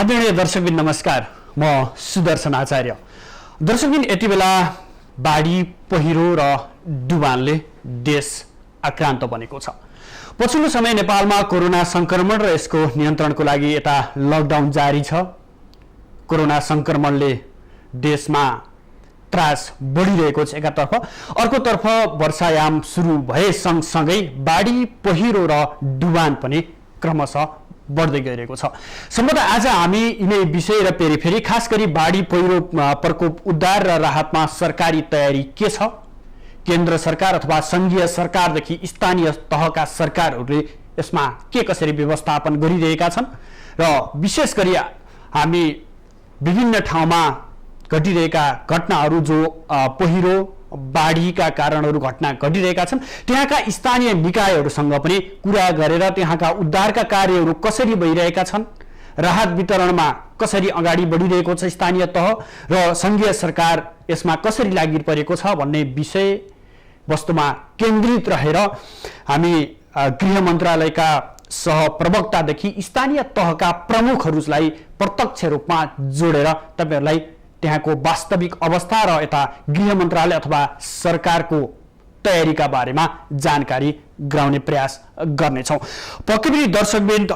आदरणीय दर्शकबिन नमस्कार, म सुदर्शन आचार्य। दर्शकबिन, यति बेला बाढी पहिरो र डुबानले देश आक्रान्त बनेको छ। पछिल्लो समय नेपालमा कोरोना संक्रमण र यसको नियन्त्रणको लागि यता लकडाउन जारी छ। कोरोना संक्रमणले देशमा त्रास बढिरहेको छ एकातर्फ, अर्कोतर्फ वर्षायाम सुरु भए सँगसँगै बाढी पहिरो र डुबान पनि क्रमशः बढ्दै गइरहेको छ। सम्भवतः आज हामी यिनै विषय र फेरि खास गरी बाढी पहिरो प्रकोप उद्धार र राहतमा सरकारी तयारी के छ, केन्द्र सरकार अथवा संघीय सरकारदेखि स्थानीय तहका सरकारहरूले यसमा के कसरी व्यवस्थापन गरिरहेका छन् र विशेष गरी हामी विभिन्न ठाउँमा घटिरहेका घटनाहरू जो पहिरो बाढीका कारणहरू घटना घटिरहेका छन् त्यहाँका स्थानीय निकायहरूसँग पनि कुरा गरेर त्यहाँका उद्धारका कार्यहरू कसरी भइरहेका छन्, राहत वितरणमा कसरी अगाडि बढिरहेको छ स्थानीय तह र संघीय सरकार यसमा कसरी लागिपरेको छ भन्ने विषय वस्तुमा केन्द्रित रहेर हामी गृह मन्त्रालयका सहप्रवक्तादेखि स्थानीय तहका प्रमुखहरूलाई प्रत्यक्ष रूपमा जोडेर तपाईहरुलाई त्यहाँको वास्तविक अवस्था र यता गृह मन्त्रालय अथवा सरकारको तयारीका बारेमा जानकारी गराउने प्रयास गर्नेछौँ। पक्कै पनि दर्शकबिन,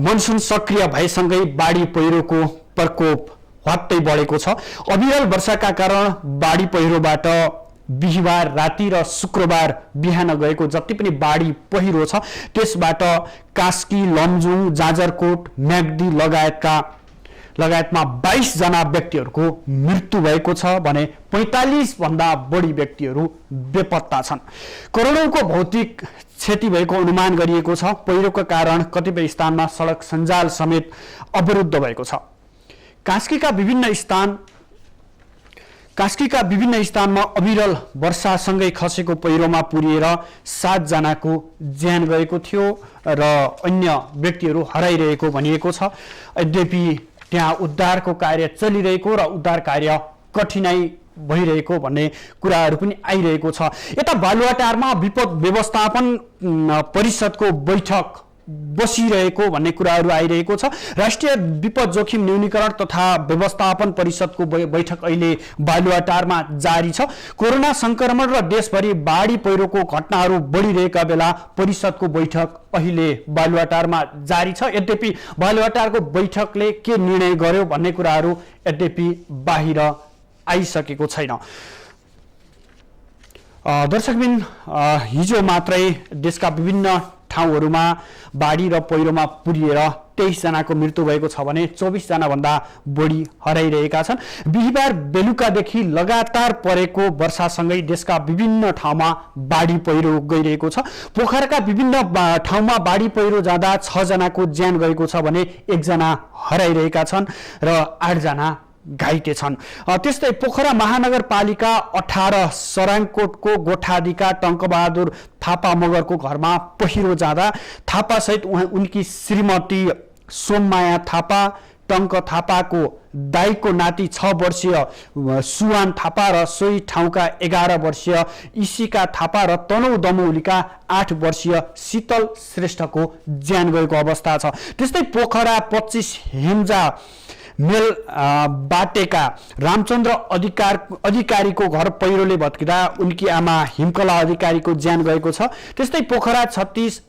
मनसुन सक्रिय भएसँगै बाढी पहिरोको प्रकोप हट्टै बढेको छ। अविरल वर्षाका कारण बाढी पहिरोबाट बिहिबार राति र शुक्रबार बिहान गएको जति पनि बाढी पहिरो छ त्यसबाट कास्की, लमजुङ, जाजरकोट, म्याग्दी लगायतमा 22 जना व्यक्तिहरूको मृत्यु भएको छ भने 45 भन्दा बढी व्यक्तिहरू बेपत्ता छन्। करोडौंको भौतिक क्षति भएको अनुमान गरिएको छ। पहिरोको कारण कतिपय स्थानमा सडक सञ्जाल समेत अवरुद्ध भएको छ। कास्कीका विभिन्न स्थानमा अविरल वर्षासँगै खसेको पहिरोमा पुरिएर 7 जनाको ज्यान गएको थियो र अन्य व्यक्तिहरू हराइरहेको भनिएको छ। यद्यपि त्यहाँ उद्धारको कार्य चलिरहेको र उद्धार कार्य कठिनाई भइरहेको भन्ने कुराहरू पनि आइरहेको छ। यता बालुवाटारमा विपद व्यवस्थापन परिषदको बैठक बसिरहेको भन्ने कुराहरू आइरहेको छ। राष्ट्रिय विपद जोखिम न्यूनीकरण तथा व्यवस्थापन परिषदको बैठक अहिले बालुवाटारमा जारी छ। कोरोना संक्रमण र देशभरि बाढी पहिरोको घटनाहरू बढिरहेका बेला परिषदको बैठक अहिले बालुवाटारमा जारी छ। यद्यपि बालुवाटारको बैठकले के निर्णय गर्यो भन्ने कुराहरू यद्यपि बाहिर आइसकेको छैन। दर्शकबिन, हिजो मात्रै देशका विभिन्न ठाउँहरूमा बाढी र पहिरोमा पुरिएर 23 जनाको मृत्यु भएको छ भने 24 जना भन्दा बढी हराइरहेका छन्। बिहिबार बेलुकादेखि लगातार परेको वर्षासँगै देशका विभिन्न ठाउँमा बाढी पहिरो गइरहेको छ। पोखराका विभिन्न ठाउँमा बाढी पहिरो जाँदा 6 जनाको ज्यान गएको छ भने 1 जना हराइरहेका छन् र 8 जना घाइते छन्। त्यस्तै पोखरा महानगरपालिका 18 सराङकोटको गोठादीका टङ्कबहादुर थापा मगरको घरमा पहिरो जाँदा थापा सहित उनकी श्रीमती सोममाया थापा, टङ्क थापाको दाइको नाति 6 वर्षीय सुवान थापा र सोही ठाउँका 11 वर्षीय इसिका थापा र तनौ दमौलीका 8 वर्षीय शीतल श्रेष्ठको ज्यान गएको अवस्था छ। त्यस्तै पोखरा 25 हेम्जा मेल बाटेका रामचन्द्र अधिकारीको घर पहिरोले भत्किँदा उनकी आमा हिमकला अधिकारीको ज्यान गएको छ। त्यस्तै पोखरा 36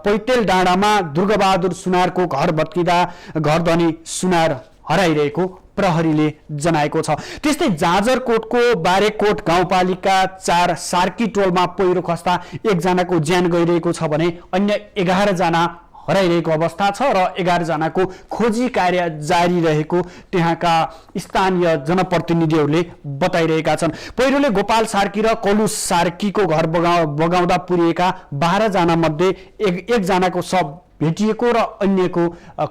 पैतेल डाँडामा दुर्गाबहादुर सुनारको घर भत्किँदा घरधनी सुनार हराइरहेको प्रहरीले जनाएको छ। त्यस्तै जाजरकोटको बारेकोट गाउँपालिका 4 सार्की टोलमा पहिरो खस्दा 1 जनाको ज्यान गइरहेको छ भने अन्य 11 जना हराइरहेको अवस्था छ र 11 जनाको खोजी कार्य जारी रहेको त्यहाँका स्थानीय जनप्रतिनिधिहरूले बताइरहेका छन्। पहिरोले गोपाल सार्की र कलु सार्कीको घर बगाउँदा पुरिएका 12 जना मध्ये 1 जनाको शव भेटिएको र अन्यको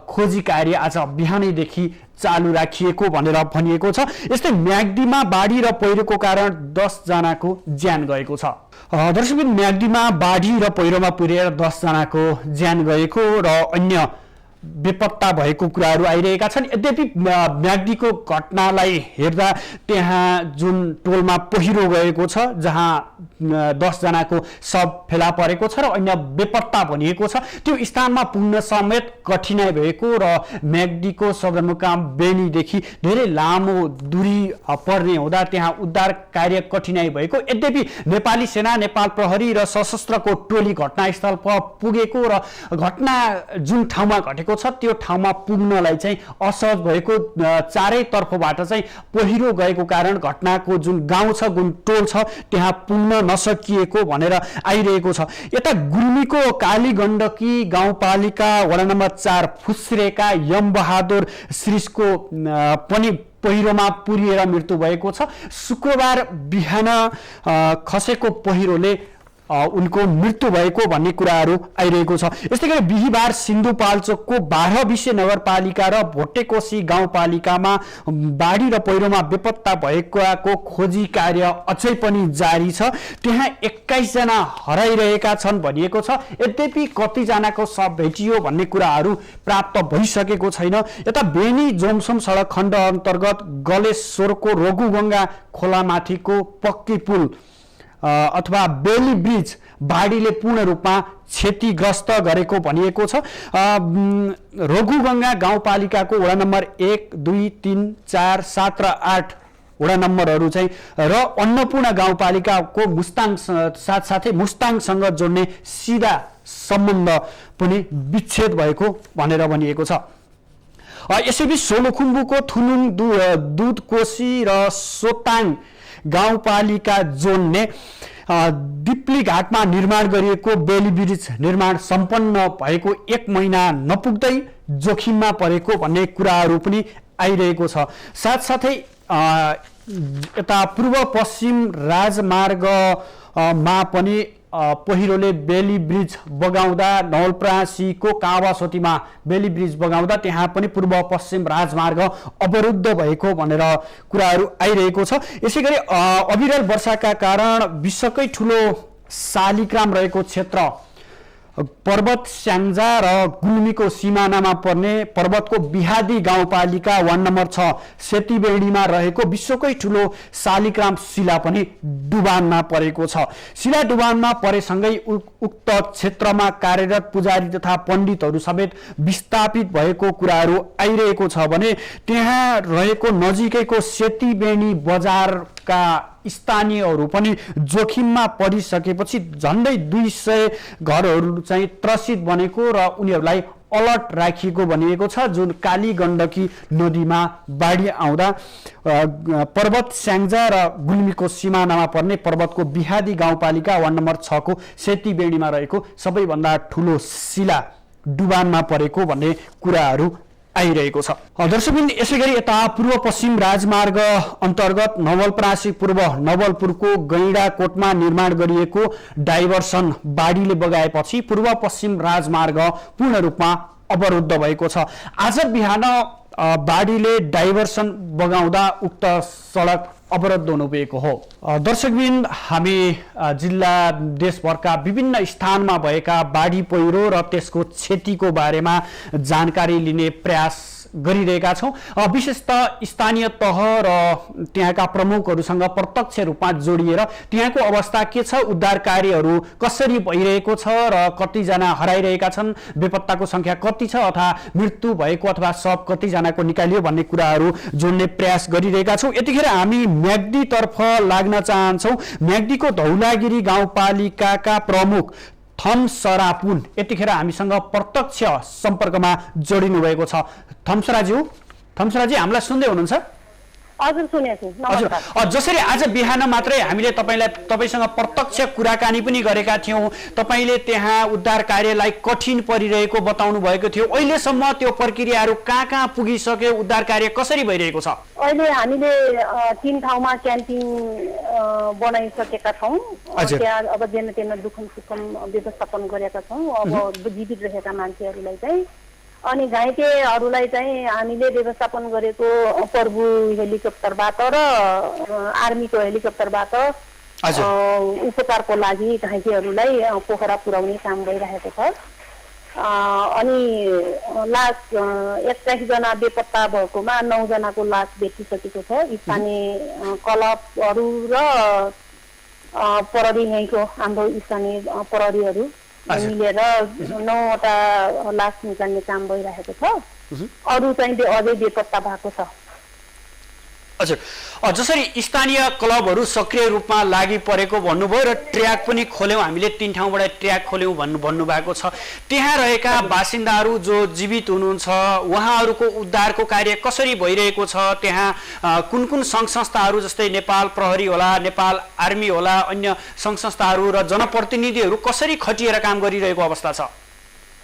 खोजी कार्य आज बिहानैदेखि चालु राखिएको भनेर भनिएको छ। यस्तै म्याग्दीमा बाढी र पहिरोको कारण 10 जनाको ज्यान गएको छ। दर्शकबिन, म्याग्दीमा बाढी र पहिरोमा पुरेर 10 जनाको ज्यान गएको र अन्य बेपत्ता भएको कुराहरू आइरहेका छन्। यद्यपि म्याग्दीको घटनालाई हेर्दा त्यहाँ जुन टोलमा पहिरो गएको छ जहाँ 10 जनाको शव फेला परेको छ र अन्य बेपत्ता भनिएको छ, त्यो स्थानमा पुग्न समेत कठिनाइ भएको र म्याग्दीको सदरमुकाम बेनीदेखि धेरै लामो दूरी पर्ने हुँदा त्यहाँ उद्धार कार्य कठिनाइ भएको। यद्यपि नेपाली सेना, नेपाल प्रहरी र सशस्त्रको टोली घटनास्थल पुगेको र घटना जुन ठाउँमा घटेको छ त्यो ठाउँमा पुग्नलाई चाहिँ असहज भएको, चारैतर्फबाट चाहिँ पहिरो गएको कारण घटनाको जुन गाउँ छ, जुन टोल छ त्यहाँ पुग्न नसकिएको भनेर आइरहेको छ। यता गुल्मीको काली गण्डकी गाउँपालिका वडा नम्बर 4 फुस्रेका यमबहादुर श्रीषको पनि पहिरोमा पुरिएर मृत्यु भएको छ। शुक्रबार बिहान खसेको पहिरोले उनको मृत्यु भएको भन्ने कुराहरू आइरहेको छ। यस्तै गरी बिहीबार सिन्धुपाल्चोकको 12 विषय नगरपालिका र भोटेकोशी गाउँपालिकामा बाढी र पहिरोमा बेपत्ता भएकाको खोजी कार्य अझै पनि जारी छ। त्यहाँ 21 जना हराइरहेका छन् भनिएको छ। यद्यपि कतिजनाको शव भेटियो भन्ने कुराहरू प्राप्त भइसकेको छैन। यता बेनी जोमसोम सडक खण्ड अन्तर्गत गलेश्वरको रघुगङ्गा खोलामाथिको पक्की पुल अथवा बेली ब्रिज बाढीले पूर्ण रूपमा क्षतिग्रस्त गरेको भनिएको छ। रघुगङ्गा गाउँपालिकाको वडा नम्बर 1, 2, 3, 4, 7 र 8 वडा नम्बरहरू चाहिँ र अन्नपूर्ण गाउँपालिकाको मुस्ताङ साथसाथै मुस्ताङसँग जोड्ने सिधा सम्बन्ध पनि विच्छेद भएको भनेर भनिएको छ। यसैबीच सोलुखुम्बुको थुनुङ दुधकोशी र सोताङ गाउँपालिका जोड्ने दिप्ली घाटमा निर्माण गरिएको बेली ब्रिज निर्माण सम्पन्न भएको 1 महिना नपुग्दै जोखिममा परेको भन्ने कुराहरू पनि आइरहेको छ। साथसाथै यता पूर्व पश्चिम राजमार्गमा पनि पहिरोले बेली ब्रिज बगाउँदा नवलपरासीको कावासोतीमा बेली ब्रिज बगाउँदा त्यहाँ पनि पूर्व पश्चिम राजमार्ग अवरुद्ध भएको भनेर कुराहरू आइरहेको छ। यसैगरी अविरल वर्षाका कारण विश्वकै ठुलो शालिग्राम रहेको क्षेत्र पर्वत स्याङ्जा र गुल्मीको सिमानामा पर्ने पर्वतको बिहादी गाउँपालिका वार्ड नम्बर 6 सेतीबेडीमा रहेको विश्वकै ठुलो शालिग्राम शिला पनि डुबानमा परेको छ। शिला डुबानमा परेसँगै उक्त क्षेत्रमा कार्यरत पुजारी तथा पण्डितहरू समेत विस्थापित भएको कुराहरू आइरहेको छ भने त्यहाँ रहेको नजिकैको सेतीबेडी बजारका स्थानीयहरू पनि जोखिममा परिसकेपछि झन्डै 200 घरहरू चाहिँ त्रसित बनेको र उनीहरूलाई अलर्ट राखिएको भनिएको छ। जुन काली गण्डकी नदीमा बाढी आउँदा पर्वत स्याङ्जा र गुल्मीको सिमानामा पर्ने पर्वतको बिहादी गाउँपालिका वार्ड नम्बर 6 को सेतीबेडीमा रहेको सबैभन्दा ठुलो शिला डुबानमा परेको भन्ने कुराहरू आइरहेको छ। दर्शकबिन यसैगरी यता पूर्व पश्चिम राजमार्ग अन्तर्गत नवलपरासी पूर्व नवलपुरको गैंडाकोटमा निर्माण गरिएको डाइभर्सन बाढीले बगाएपछि पूर्व पश्चिम राजमार्ग पूर्ण रूपमा अवरुद्ध भएको छ। आज बिहान बाढीले डाइभर्सन बगाउँदा उक्त सडक अवरुद्ध हुनु भएको हो। दर्शकबिन हामी जिल्ला देशभरका विभिन्न स्थानमा भएका बाढी पहिरो र त्यसको क्षतिको बारेमा जानकारी लिने प्रयास गरिरहेका छौं। विशेषतः स्थानीय तह र त्यहाँका प्रमुखहरूसँग प्रत्यक्ष रूपमा जोडिएर त्यहाँको अवस्था के छ, उद्धार कार्यहरू कसरी भइरहेको छ र कतिजना हराइरहेका छन्, बेपत्ताको संख्या कति छ अथवा मृत्यु भएको अथवा शव कतिजनाको निकालियो भन्ने कुराहरू जोड्ने प्रयास गरिरहेका छौं। यतिखेर हामी म्याग्दी तर्फ लाग्न चाहन्छौं। म्याग्दीको धौलागिरी गाउँपालिकाका प्रमुख थम्सरापुन यतिखेर हामीसँग प्रत्यक्ष सम्पर्कमा जोडिनु भएको छ। थम्सराजी हामीलाई सुन्दै हुनुहुन्छ? हजुर सुनेछु। हजुर, जसरी आज बिहान मात्रै हामीले तपाईसँग प्रत्यक्ष कुराकानी पनि गरेका थियौं, तपाईले त्यहाँ उद्धार कार्यलाई कठिन परिरहेको बताउनु भएको थियो। अहिलेसम्म त्यो प्रक्रियाहरू कहाँ पुगिसक्यो, उद्धार कार्य कसरी भइरहेको छ? अहिले हामीले 3 ठाउँमा क्याम्पिङ बनाइसकेका छौं। त्यहाँ अब जेन दुखम सुखम व्यवस्थापन गरेका छौं। अब जीवित रहेका मान्छेहरूलाई चाहिँ अनि घाइतेहरूलाई चाहिँ हामीले व्यवस्थापन गरेको प्रभु हेलिकप्टरबाट र आर्मीको हेलिकप्टरबाट उपचारको लागि घाइतेहरूलाई पोखरा पुर्याउने काम भइरहेको छ। अनि लास 21 जना बेपत्ता भएकोमा 9 जनाको लास भेटिसकेको छ। स्थानीय क्लबहरू र प्रहरी यहीँको हाम्रो स्थानीय प्रहरीहरू मिलेर 9वटा लास निकाल्ने काम भइरहेको छ। अरू चाहिँ अझै बेपत्ता भएको छ। हजुर, जसरी स्थानीय क्लबहरू सक्रिय रूपमा लागि परेको भन्नुभयो र ट्र्याक पनि खोल्यौँ हामीले, 3 ठाउँबाट ट्र्याक खोल्यौँ भन्नुभएको छ। त्यहाँ रहेका बासिन्दाहरू जो जीवित हुनुहुन्छ उहाँहरूको उद्धारको कार्य कसरी भइरहेको छ? त्यहाँ कुन कुन सङ्घ संस्थाहरू जस्तै नेपाल प्रहरी होला, नेपाल आर्मी होला, अन्य सङ्घ संस्थाहरू र जनप्रतिनिधिहरू कसरी खटिएर काम गरिरहेको अवस्था छ?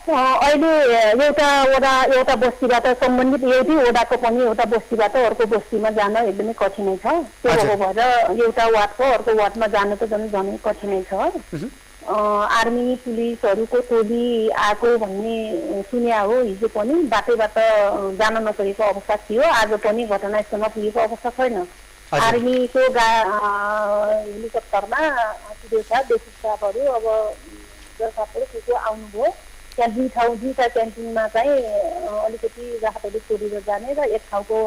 अहिले एउटा बस्तीबाट सम्बन्धित एउटै वडाको पनि एउटा बस्तीबाट अर्को बस्तीमा जान एकदमै कठिनाइ छ। त्यो भएर एउटा वार्डको अर्को वार्डमा जान त झनै कठिनाइ छ। आर्मी पुलिसहरूको टोली आएको भन्ने सुन्या हो। हिजो पनि बाटैबाट जान नसकेको अवस्था थियो। आज पनि घटनास्थलमा पुगेको अवस्था छैन। आर्मीको हेलिकप्टरमा देशी स्टाफहरू अब जर्सापहरू आउनुभयो। त्यहाँ दुईटा क्यान्टिनमा चाहिँ अलिकति राहतहरू छोडेर जाने र एक ठाउँको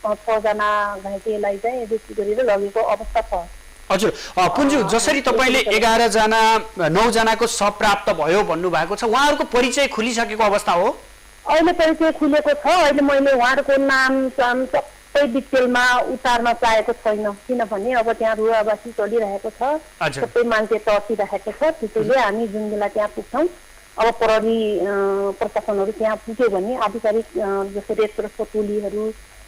6 जना घाइतेलाई चाहिँ रेस्क्यु गरेर लगेको अवस्था छ। हजुर पुन्जु, जसरी तपाईँले 11 जना 9 जनाको शव प्राप्त भयो भन्नुभएको छ, उहाँहरूको परिचय खुलिसकेको अवस्था हो? अहिले परिचय खुलेको छ। अहिले मैले उहाँहरूको नाम सबै डिटेलमा उतार्न चाहेको छैन, किनभने अब त्यहाँ रुवाबासी चलिरहेको छ, सबै मान्छे तर्सिरहेको छ। त्यसैले हामी जुन बेला त्यहाँ पुग्छौँ, अब प्रहरी प्रशासनहरू त्यहाँ पुग्यो भने आधिकारिक जस्तै रेड क्रसको टोलीहरू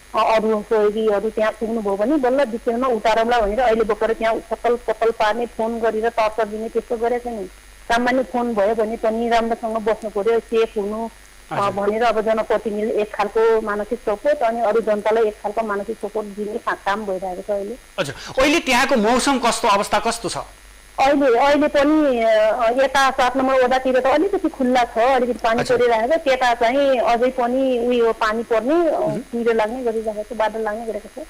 अरू सहयोगीहरू त्यहाँ पुग्नुभयो भने बल्ल डिटेलमा उतारौँला भनेर अहिले भर्खर त्यहाँ छतल पतल पार्ने, फोन गरेर टर्चर दिने त्यस्तो गरेको छैन। सामान्य फोन भयो भने पनि राम्रोसँग बस्नु पर्यो, सेफ हुनु भनेर अब जनप्रतिनिधि एक खालको मानसिक सपोर्ट अनि अरू जनतालाई एक खालको मानसिक सपोर्ट दिने काम भइरहेको छ अहिले। हजुर, अहिले त्यहाँको मौसम कस्तो, अवस्था कस्तो छ? अहिले पनि यता 7 नम्बर वडातिर त अलिकति खुल्ला छ, अलिकति पानी परिरहेको छ। त्यता चाहिँ अझै पनि उयो पानी पर्ने, कुहिरो लाग्ने गरिरहेको छ, बादल लाग्ने गरेको छ।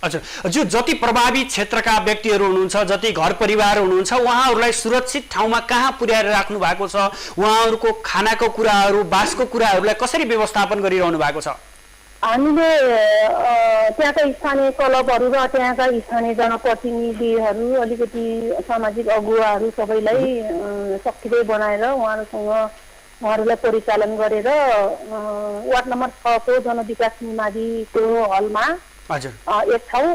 हजुर, जो जति प्रभावित क्षेत्रका व्यक्तिहरू हुनुहुन्छ, जति घर परिवार हुनुहुन्छ, उहाँहरूलाई सुरक्षित ठाउँमा कहाँ पुर्याएर राख्नु भएको छ? उहाँहरूको खानाको कुराहरू, बासको कुराहरूलाई कसरी व्यवस्थापन गरिरहनु भएको छ? हामीले त्यहाँका स्थानीय क्लबहरू र त्यहाँका स्थानीय जनप्रतिनिधिहरू, अलिकति सामाजिक अगुवाहरू सबैलाई सक्रिय बनाएर उहाँहरूलाई परिचालन गरेर वार्ड नम्बर 6 को जनविकास निमाविको हलमा एक ठाउँ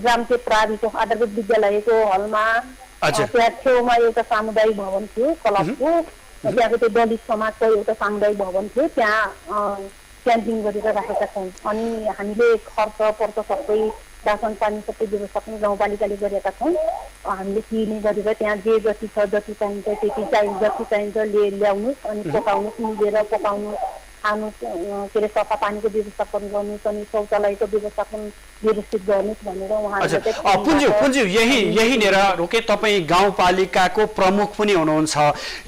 रामचे प्राविको आधारभूत विद्यालयको हलमा, त्यहाँ छेउमा एउटा सामुदायिक भवन थियो क्लबको, त्यहाँको त्यो दलित समाजको एउटा सामुदायिक भवन थियो, त्यहाँ क्याम्पिङ गरेर राखेका छौँ। अनि हामीले खर्च पर्च सबै रासन पानी सबै व्यवस्थापन गाउँपालिकाले गरेका छौँ। हामीले किने गरेर त्यहाँ जे जति छ, जति चाहिन्छ त्यति जति चाहिन्छ ल्याउनुहोस्, अनि पकाउनुहोस्, मिलेर पकाउनु, खानु, के अरे सफा पानीको व्यवस्थापन गर्नुहोस्, अनि शौचालयको व्यवस्थापन व्यवस्थित गर्नुहोस् भनेर उहाँहरूले। पुन्जु यहीँनिर रोके, तपाईँ गाउँपालिकाको प्रमुख पनि हुनुहुन्छ।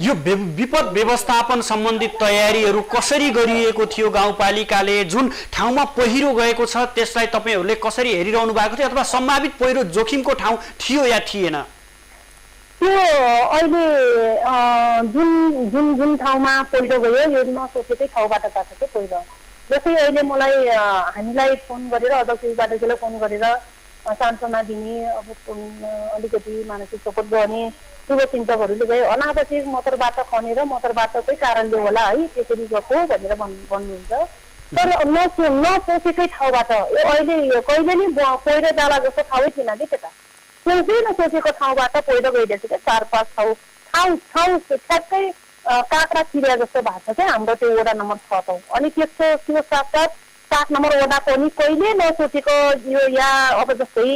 यो विपद व्यवस्थापन सम्बन्धित तयारीहरू कसरी गरिएको थियो? गाउँपालिकाले जुन ठाउँमा पहिरो गएको छ त्यसलाई तपाईँहरूले कसरी हेरिरहनु भएको थियो, अथवा सम्भावित पहिरो जोखिमको ठाउँ थियो या थिएन? त्यो अहिले जुन ठाउँमा पहिरो गयो यो नसोचेकै ठाउँबाट गएको थियो पहिरो। जस्तै अहिले मलाई हामीलाई फोन गरेर अध्यक्षबाट फोन गरेर सान्त्वना दिने, अब अलिकति मानसिक सपोर्ट गर्ने शुभचिन्तकहरूले गयो, अनावश्यक मोटरबाट खनेर मोटरबाटकै कारणले होला है त्यसरी गएको भनेर भन्नुहुन्छ। तर नसोचेकै ठाउँबाट अहिले कहिले नि पहिरो जाला जस्तो ठाउँै थिएन कि त्यता, सोचै नसोचेको ठाउँबाट पहिरो गइरहेको छ क्या। 4-5 ठाउँ ठ्याक्कै काँक्रा चिरिया जस्तो भएको छ क्या हाम्रो त्यो वडा नम्बर 6 ठाउँ। अनि त्यो साथसाथ 7 नम्बर वडा पनि कहिले नसोचेको यो यहाँ अब जस्तै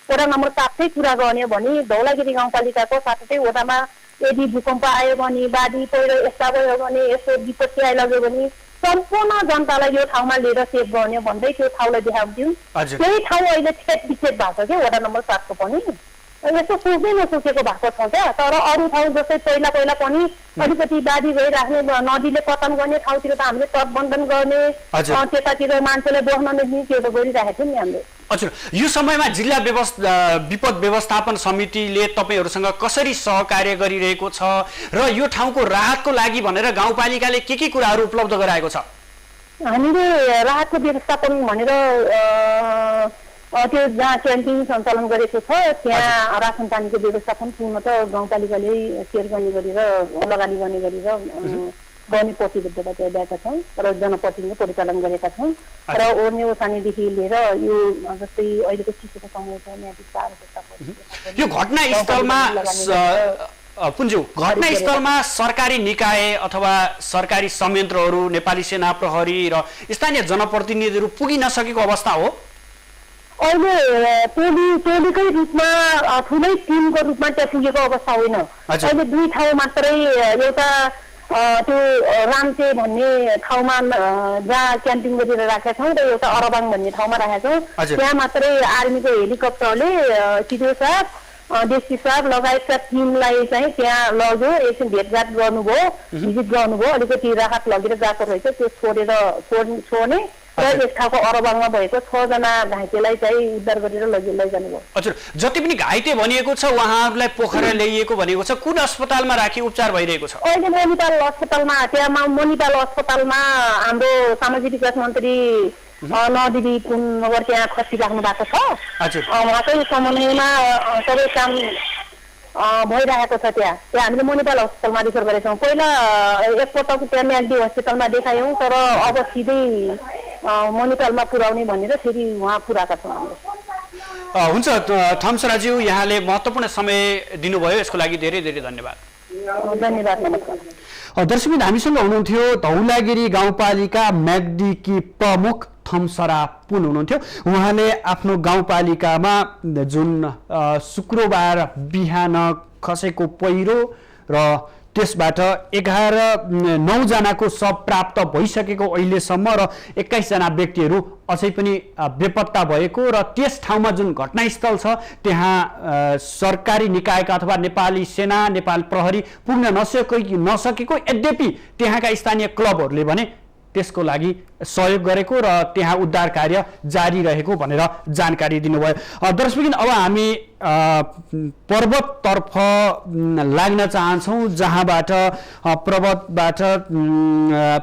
वडा नम्बर 7कै कुरा गर्ने भने धौलागिरी गाउँपालिकाको 7वटै वडामा यदि भूकम्प आयो भने, बाढी पहिरो यस्ता भयो भने, यस्तो विपत्ति आइलग्यो भने सम्पूर्ण जनतालाई यो ठाउँमा लिएर सेभ गर्ने भन्दै त्यो ठाउँलाई देखाउँथ्यौँ। त्यही ठाउँ अहिले छेद विच्छेद भएको छ क्या वडा नम्बर 7 को पनि। यस्तो सोच्दै नसोचेको भएको छ क्या। तर अरू ठाउँ जस्तै पहिला पनि अलिकति बाढी गइराख्ने नदीले पतन गर्ने ठाउँतिर त हामीले तटबन्धन गर्ने त्यतातिर मान्छेलाई बस्न नदिने त्यो त गरिरहेको थियो नि हामीले। हजुर, यो समयमा जिल्ला विपद व्यवस्थापन समितिले तपाईँहरूसँग कसरी सहकार्य गरिरहेको छ र यो ठाउँको राहतको लागि भनेर गाउँपालिकाले के कुराहरू उपलब्ध गराएको छ? हामीले राहतको व्यवस्थापन भनेर त्यो जहाँ क्याम्पिङ सञ्चालन गरेको छ त्यहाँ रासन पानीको व्यवस्थापन पूर्णतः गाउँपालिकाले सेयर गर्ने गरेर लगानी गर्ने गरेर गर्ने प्रतिबद्धता चाहिँ ल्याएका छौँ र जनप्रतिनिधिले परिचालन गरेका छौँ र ओर्ने ओसानीदेखि लिएर यो जस्तै अहिलेको चिसोको समय छ यहाँ यो घटनास्थलमा पुन्जु घटनास्थलमा सरकारी निकाय अथवा सरकारी संयन्त्रहरू, नेपाली सेना, प्रहरी र स्थानीय जनप्रतिनिधिहरू पुगिन सकेको अवस्था हो? अहिले टोलीकै रूपमा ठुलै टिमको रूपमा त्यहाँ पुगेको अवस्था होइन। अहिले 2 ठाउँ मात्रै, एउटा त्यो रामचे भन्ने ठाउँमा जहाँ क्याम्पिङ गरेर राखेका छौँ र एउटा अरबाङ भन्ने ठाउँमा राखेका छौँ। त्यहाँ मात्रै आर्मीको हेलिकप्टरले सिडिओ साहब, डेस्की साहब लगायतका टिमलाई चाहिँ त्यहाँ लग्यो, एकछिन भेटघाट गर्नुभयो, भिजिट गर्नुभयो, अलिकति राहत लगेर गएको रहेछ, त्यो छोड्ने र एक ठाउँको अरबाङमा भएको 6 जना घाइतेलाई चाहिँ उद्धार गरेर लैजानुभयो। हजुर, जति पनि घाइते भनिएको छ उहाँहरूलाई पोखरा ल्याइएको भनेको छ, कुन अस्पतालमा राखी उपचार भइरहेको छ? अहिले मणिपाल अस्पतालमा, त्यहाँ मणिपाल अस्पतालमा हाम्रो सामाजिक विकास मन्त्री नदिदी कुन नगर त्यहाँ खसिराख्नु भएको छ। उहाँकै समन्वयमा सबै काम भइरहेको छ। त्यहाँ हामीले मणिपाल अस्पतालमा रिफर गरेका छौँ। पहिला एकपटक त्यहाँ म्याग्दी हस्पिटलमा देखायौँ, तर अब सिधै मणिपालमा पुर्याउने भनेर फेरि उहाँ पुऱ्याएका छौँ हामीले। हुन्छ थम्सराज्यू, यहाँले महत्त्वपूर्ण समय दिनुभयो, यसको लागि धेरै धेरै धन्यवाद। धन्यवाद, नमस्कार। दर्शकबिन, हामीसँग हुनुहुन्थ्यो धौलागिरी गाउँपालिका म्याग्दीकी प्रमुख थम्सरा पुन हुनुहुन्थ्यो। उहाँले आफ्नो गाउँपालिकामा जुन शुक्रबार बिहान खसेको पहिरो र त्यसबाट 9 जनाको शव प्राप्त भइसकेको अहिलेसम्म र 21 जना व्यक्तिहरू अझै पनि बेपत्ता भएको र त्यस ठाउँमा जुन घटनास्थल छ त्यहाँ सरकारी निकायका अथवा नेपाली सेना, नेपाल प्रहरी पुग्न नसकेको, यद्यपि त्यहाँका स्थानीय क्लबहरूले भने त्यसको लागि सहयोग गरेको र त्यहाँ उद्धार कार्य जारी रहेको भनेर जानकारी दिनुभयो। दर्शकबिन, अब हामी पर्वततर्फ लाग्न चाहन्छौँ, जहाँबाट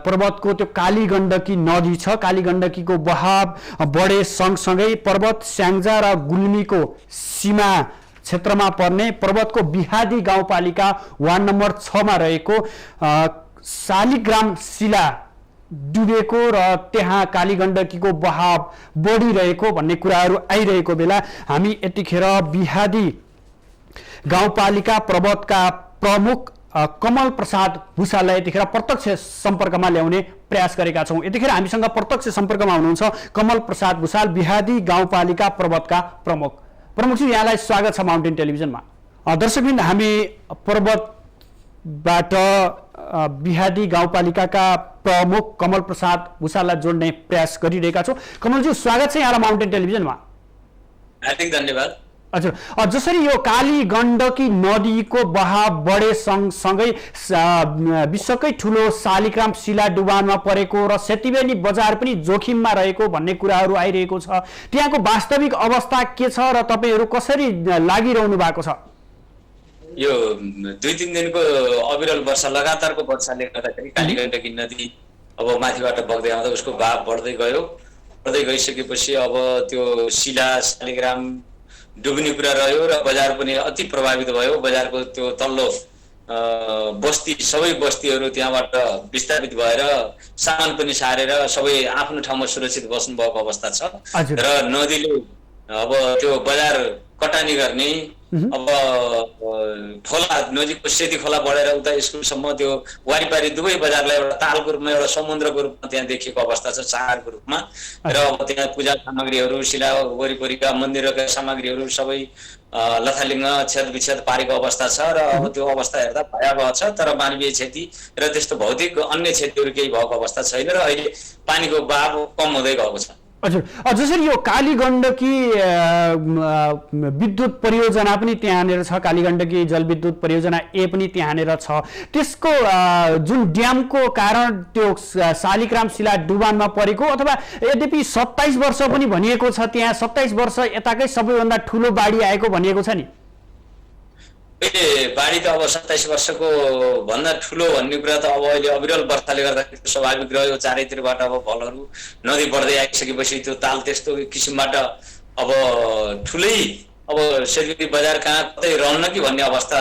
पर्वतको त्यो काली गण्डकी नदी छ। काली गण्डकीको बहाव बढे सँगसँगै पर्वत स्याङ्जा र गुल्मीको सीमा क्षेत्रमा पर्ने पर्वतको बिहादी गाउँपालिका वार्ड नम्बर 6 मा रहेको शालिग्राम शिला डुबेको र त्यहाँ काली गण्डकीको बहाव बढिरहेको भन्ने कुराहरू आइरहेको बेला हामी यतिखेर बिहादी गाउँपालिका पर्वतका प्रमुख कमल प्रसाद भुसाललाई यतिखेर प्रत्यक्ष सम्पर्कमा ल्याउने प्रयास गरेका छौँ। यतिखेर हामीसँग प्रत्यक्ष सम्पर्कमा हुनुहुन्छ कमल प्रसाद भुसाल, बिहादी गाउँपालिका पर्वतका प्रमुखजी, यहाँलाई स्वागत छ माउन्टेन टेलिभिजनमा। दर्शकबिन, हामी पर्वतबाट बिहादी गाउँपालिकाका प्रमुख कमल प्रसाद भुसाललाई जोड्ने प्रयास गरिरहेका छौँ। कमलजी, स्वागत छ यहाँलाई माउन्टेन टेलिभिजनमा। हार्दिक धन्यवाद। हजुर, जसरी यो काली गण्डकी नदीको बहाव बढे सँगसँगै विश्वकै ठुलो शालिग्राम शिला डुबानमा परेको र सेतीबेनी बजार पनि जोखिममा रहेको भन्ने कुराहरू आइरहेको छ, त्यहाँको वास्तविक अवस्था के छ र तपाईँहरू कसरी लागिरहनु भएको छ? यो 2-3 दिनको अविरल वर्षा, लगातारको वर्षाले गर्दाखेरि काली गण्डकी नदी अब माथिबाट बग्दै आउँदा उसको बहाव बढ्दै गइसकेपछि अब त्यो शिला शालिग्राम डुब्ने कुरा रह्यो र बजार पनि अति प्रभावित भयो। बजारको त्यो तल्लो बस्ती, सबै बस्तीहरू त्यहाँबाट विस्थापित भएर सामान पनि सारेर सबै आफ्नो ठाउँमा सुरक्षित बस्नु भएको अवस्था छ र नदीले अब त्यो बजार कटानी गर्ने, अब खोला नजिकको सेती खोला बढेर उता स्कुलसम्म त्यो वारिपारी दुवै बजारलाई एउटा तालको रूपमा, एउटा समुद्रको रूपमा त्यहाँ देखिएको अवस्था छ, चाडको रूपमा। र अब त्यहाँ पूजा सामग्रीहरू, शिला वरिपरिका मन्दिरका सामग्रीहरू सबै लथालिङ्ग छेदविच्छेद पारेको अवस्था छ र अब त्यो अवस्था हेर्दा भयावह छ। तर मानवीय क्षति र त्यस्तो भौतिक अन्य क्षतिहरू केही भएको अवस्था छैन र अहिले पानीको बहाव कम हुँदै गएको छ। हजुर जसरी यो कालीगण्डकी विद्युत परियोजना पनि त्यहाँनिर छ, कालीगण्डकी जलविद्युत परियोजना ए पनि त्यहाँनिर छ, त्यसको जुन ड्यामको कारण त्यो शालिग्राम शिला डुबानमा परेको अथवा यद्यपि 27 वर्ष पनि भनिएको छ, त्यहाँ 27 वर्ष यताकै सबैभन्दा ठुलो बाढी आएको भनिएको छ नि? बाढी त अब 27 वर्षको भन्दा ठुलो भन्ने कुरा त अब अहिले अविरल वर्षाले गर्दाखेरि स्वाभाविक रह्यो। चारैतिरबाट अब भलहरू नदी बढ्दै आइसकेपछि त्यो ताल त्यस्तो किसिमबाट अब ठुलै अब सेलगढी बजार कहाँ कतै रहन्न कि भन्ने अवस्था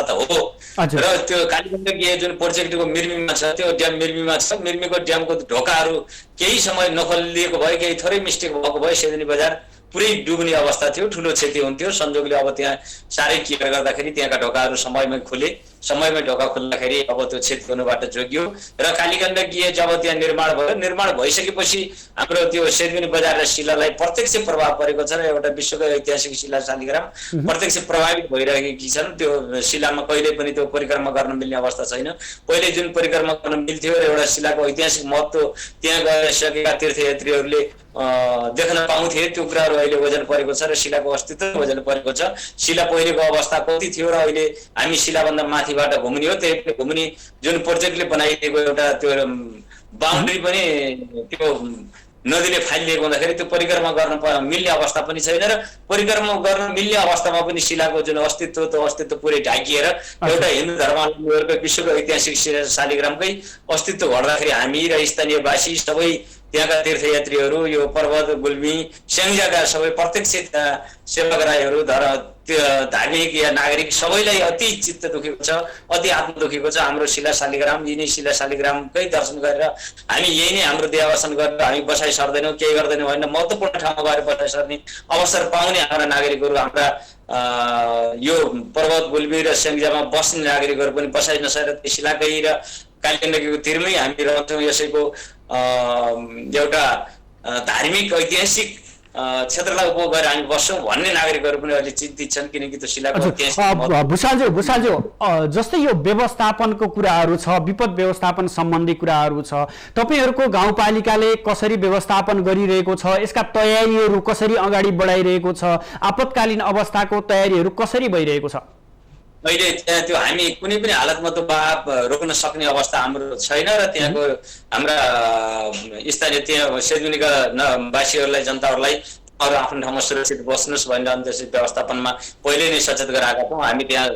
त हो। र त्यो कालीगण्डकी जुन प्रोजेक्टको मिर्मीमा छ, त्यो ड्याम मिर्मीमा छ, मिर्मीको ड्यामको ढोकाहरू केही समय नखोलिएको भए, केही थोरै मिस्टेक भएको भए सेलगढी बजार पुरै डुब्ने अवस्था थियो, ठुलो क्षति हुन्थ्यो। संजोगले अब त्यहाँ साह्रै केयर गर्दाखेरि त्यहाँका ढोकाहरू समयमै खुले, समयमै ढोका खुल्दाखेरि अब त्यो क्षति हुनुबाट जोगियो। र कालीगण्डकी जब त्यहाँ निर्माण भयो, निर्माण भइसकेपछि हाम्रो त्यो सेलगढी बजार र शिलालाई प्रत्यक्ष प्रभाव परेको छ र एउटा विश्वको ऐतिहासिक शिला शालिग्राम प्रत्यक्ष प्रभावित भइरहेकी छन्। त्यो शिलामा कहिल्यै पनि त्यो परिक्रमा गर्न मिल्ने अवस्था छैन। पहिले जुन परिक्रमा गर्न मिल्थ्यो र एउटा शिलाको ऐतिहासिक महत्त्व त्यहाँ गइसकेका तीर्थयात्रीहरूले देख्न पाउँथे, त्यो कुराहरू अहिले वजन परेको छ र शिलाको अस्तित्व वजन परेको छ। शिला पहिलेको अवस्था कति थियो र अहिले हामी शिलाभन्दा माथिबाट घुम्ने हो, त्यही घुम्ने जुन प्रोजेक्टले बनाइदिएको एउटा त्यो बााउन्ड्री पनि त्यो नदीले फालिदिएको हुँदाखेरि त्यो परिक्रमा गर्न मिल्ने अवस्था पनि छैन र परिक्रमा गर्न मिल्ने अवस्थामा पनि शिलाको जुन अस्तित्व, त्यो अस्तित्व पुरै ढाकिएर एउटा हिन्दू धर्मावलम्बीहरूको विश्वको ऐतिहासिक शालिग्रामकै अस्तित्व घट्दाखेरि हामी र स्थानीयवासी सबै त्यहाँका तीर्थयात्रीहरू, यो पर्वत गुल्मी स्याङ्जाका सबै प्रत्यक्ष सेवाग्राहीहरू, धार्मिक या नागरिक सबैलाई अति चित्त दुखेको छ, अति आत्म दुखेको छ। हाम्रो शिला शालिग्राम, यिनै शिला शालिग्रामकै दर्शन गरेर हामी यही नै हाम्रो देहावसान गरेर हामी बसाइ सर्दैनौँ, केही गर्दैनौँ होइन, महत्त्वपूर्ण ठाउँमा गएर बसाइ सर्ने अवसर पाउने हाम्रा नागरिकहरू, हाम्रा यो पर्वत गुल्मी र स्याङ्जामा बस्ने नागरिकहरू पनि बसाइ नसकेर त्यो शिलाकै र कालीगण्डकीको तिरमै हामी रहन्छौँ। यसैको एउटा धार्मिक ऐतिहासिक क्षेत्रलाई उपभोग गरेर हामी बस्छौँ भन्ने नागरिकहरू पनि अहिले चिन्तित छन्, किनकि त्यो शिलाको भुषालज्यू जस्तै यो व्यवस्थापनको कुराहरू छ, विपद व्यवस्थापन सम्बन्धी कुराहरू छ, तपाईँहरूको गाउँपालिकाले कसरी व्यवस्थापन गरिरहेको छ, यसका तयारीहरू कसरी अगाडि बढाइरहेको छ, आपतकालीन अवस्थाको तयारीहरू कसरी भइरहेको छ? अहिले त्यहाँ त्यो हामी कुनै पनि हालतमा त्यो बहाव रोक्न सक्ने अवस्था हाम्रो छैन र त्यहाँको हाम्रा स्थानीय त्यहाँ सेलगढीका वासीहरूलाई, जनताहरूलाई अरू आफ्नो ठाउँमा सुरक्षित बस्नुहोस् भनेर अन्त्येष्टि व्यवस्थापनमा पहिले नै सचेत गराएका छौँ। हामी त्यहाँ